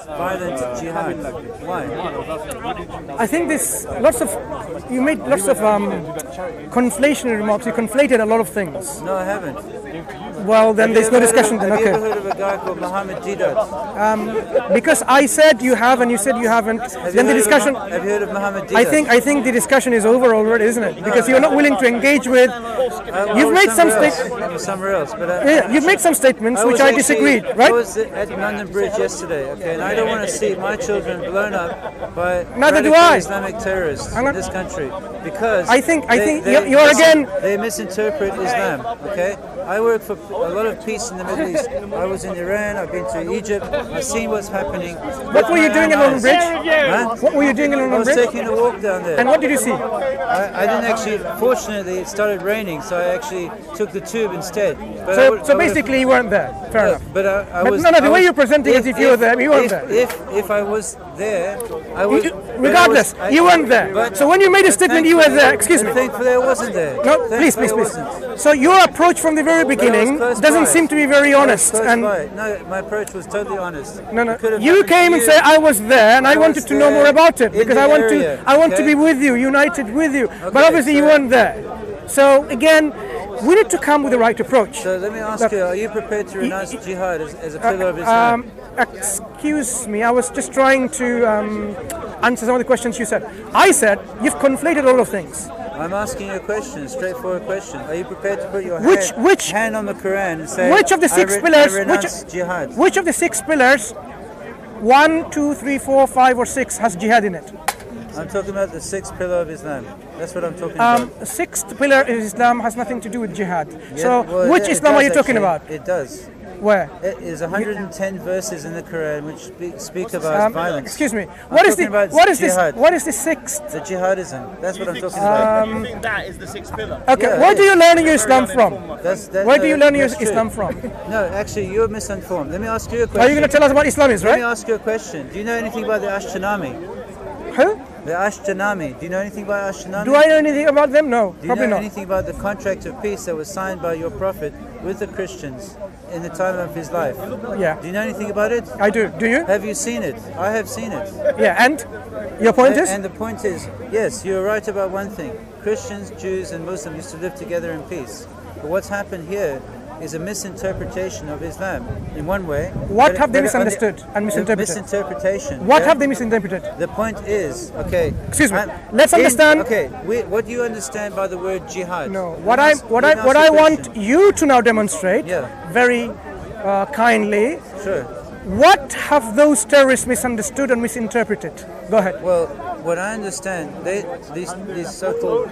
violent jihad? Why? I think you made lots of conflationary remarks. You conflated a lot of things. No, I haven't. Well, then there's no discussion then, Have you okay. ever heard of a guy called Muhammad Didat? Because I said you have and you said you haven't, then the discussion... Have you heard of Muhammad Didat? I think the discussion is over already, isn't it? Because you're not willing to engage with... You've made some statements... Somewhere else, but... Yeah, you've made some statements which I disagreed, right? I was at London Bridge yesterday, okay, and I don't want to see my children blown up by Neither do radical I. Islamic terrorists in this country, because I think you're again... They misinterpret Islam, okay? I work for a lot of peace in the Middle East. I was in Iran, I've been to Egypt, I've seen what's happening. What were you doing in London Bridge? Huh? What were you doing in London Bridge? I was taking a walk down there. And what did you see? I didn't actually, fortunately it started raining, so I actually took the tube instead. But So basically you weren't there, fair enough. But the way you're presenting it, if you were there, you weren't there. If I was there, I would... Regardless, you weren't there. So when you made a statement, you were there, excuse me. Thankfully I wasn't there. No, please. So your approach from the very beginning doesn't seem to be very honest. And no, my approach was totally honest. No. You came and said I was there, and I wanted to know more about it because I want to be with you, united with you. But obviously you weren't there. So again, we need to come with the right approach. So let me ask you: are you prepared to renounce jihad as a pillar of Islam? Excuse me, I was just trying to answer some of the questions you said. I said you've conflated a lot of things. I'm asking you a question, a straightforward question. Are you prepared to put your hand on the Quran and say, which of the six pillars, I renounce jihad? Which of the 6 pillars, 1, 2, 3, 4, 5 or 6 has jihad in it? I'm talking about the 6th pillar of Islam. That's what I'm talking about. The 6th pillar of Islam has nothing to do with jihad. Yeah, so well, which Islam are you talking about? It does. Where? It is 110 verses in the Quran which speak about violence. Excuse me. What is the 6th? The jihadism. That's what I'm talking about. You think that is the 6th pillar? Okay. Where do you learn your Islam from? Where do you learn your Islam from? No, actually, you're misinformed. Let me ask you a question. Are you going to tell us about Islam is, right? Let me ask you a question. Do you know anything about the Ashtanami? Who? The Ashtanami. Do you know anything about Ashtanami? Do I know anything about them? No, Do you probably know not. anything about the contract of peace that was signed by your Prophet with the Christians in the time of his life? Yeah. Do you know anything about it? I do. Do you? Have you seen it? I have seen it. Yeah, and? Your point is? And the point is, yes, you're right about one thing. Christians, Jews and Muslims used to live together in peace. But what's happened here is a misinterpretation of Islam in one way. What have they misunderstood and misinterpreted? Misinterpretation. What have they misinterpreted? The point is, okay. Excuse me. Let's understand. Okay. What do you understand by the word jihad? No. What I want you to now demonstrate, very kindly. Sure. What have those terrorists misunderstood and misinterpreted? Go ahead. Well, what I understand, these so-called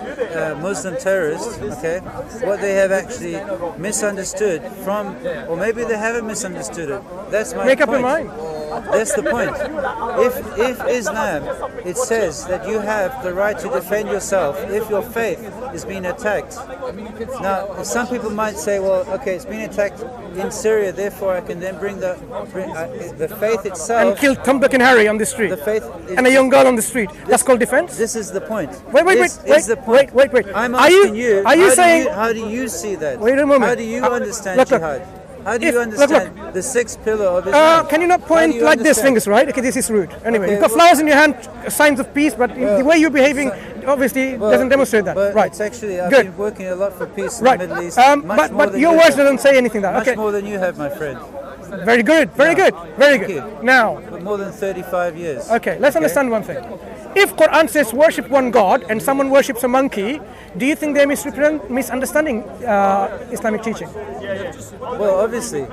Muslim terrorists, okay, what they have actually misunderstood from, or maybe they haven't misunderstood it. That's my point. Make up your mind. That's the point. If Islam, it says that you have the right to defend yourself if your faith is being attacked. Now, some people might say, well, okay, it's being attacked in Syria, therefore I can then bring the faith itself. And kill Tom, Dick and Harry on the street. The faith and a young girl on the street. That's called defense? This is the point. Wait. I'm asking you, are you saying... How do you see that? Wait a moment. How do you understand jihad? How do you understand the 6th pillar of Islam? Can you not point like this fingers, right? Okay, this is rude. Anyway, you've got flowers in your hand, signs of peace, but the way you're behaving obviously doesn't demonstrate that. Right. It's actually, I've been working a lot for peace in the Middle East. But your words don't say anything that. Much more than you have, my friend. Very good, very good. Now. For more than 35 years. Okay, let's understand one thing. If Quran says worship one God and someone worships a monkey, do you think they're misunderstanding Islamic teaching? Well, obviously.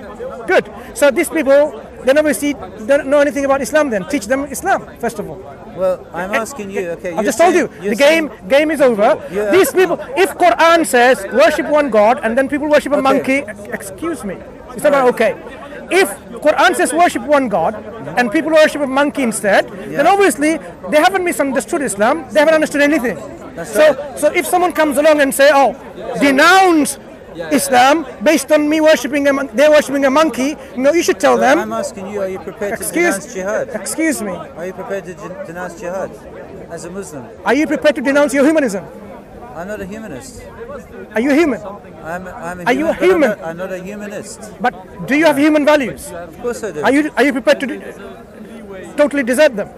Good. So these people, then obviously don't know anything about Islam then. Teach them Islam, first of all. Well, I'm asking you, okay. I just told you, the game is over. These people, if Quran says worship one God and then people worship a monkey, excuse me, it's not okay. If Quran says worship one God and people worship a monkey instead, then obviously they haven't misunderstood Islam, they haven't understood anything. So if someone comes along and say, oh, denounce Islam based on me worshipping they're worshipping a monkey, no, you should tell them. I'm asking you, are you prepared to denounce jihad? Excuse me. Are you prepared to denounce jihad as a Muslim? Are you prepared to denounce your humanism? I'm not a humanist. Are you a human? Are you a human? I'm not a humanist. But do you have human values? Of course I do. Are you prepared to do? totally desert them?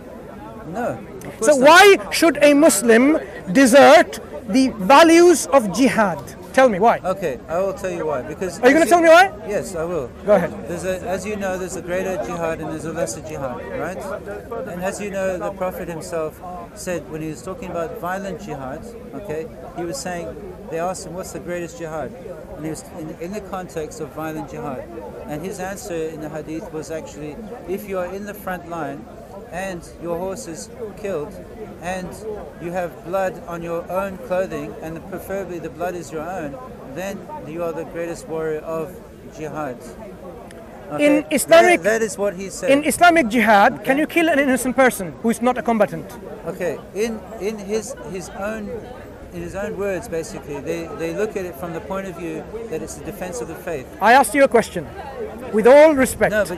No. So why should a Muslim desert the values of jihad? Tell me why. Okay, I will tell you why. Because are you going to tell me why? Yes, I will. Go ahead. As you know, there's a greater jihad and there's a lesser jihad, right? And as you know, the Prophet himself said when he was talking about violent jihad, okay, he was saying, they asked him, what's the greatest jihad? And he was in the context of violent jihad. And his answer in the hadith was actually, if you are in the front line and your horse is killed and you have blood on your own clothing and preferably the blood is your own, then you are the greatest warrior of jihad. Okay? In Islamic, that is what he said. In Islamic jihad, can you kill an innocent person who is not a combatant? Okay, in his own words, basically, they look at it from the point of view that it's the defense of the faith. I asked you a question. With all respect, no, but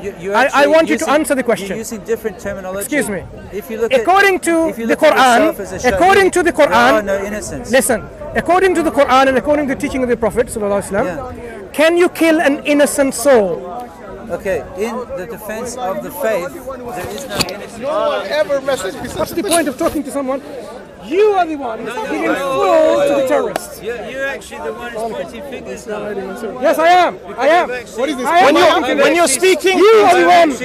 I want you to answer the question. You're using different terminology. Excuse me. If you look according to the Quran, there are no innocents. Listen, according to the Quran and according to the teaching of the Prophet, can you kill an innocent soul? Okay, in the defense of the faith, there is no innocence. No one ever messes with. What's the point of talking to someone? You are the one giving fuel to the terrorists. You're actually the one who's pointing fingers now. Yes, I am. I am. What is this? When you're speaking,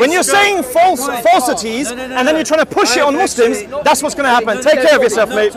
when you're saying falsities, and then you're trying to push it on Muslims, that's what's going to happen. Take care of yourself, mate.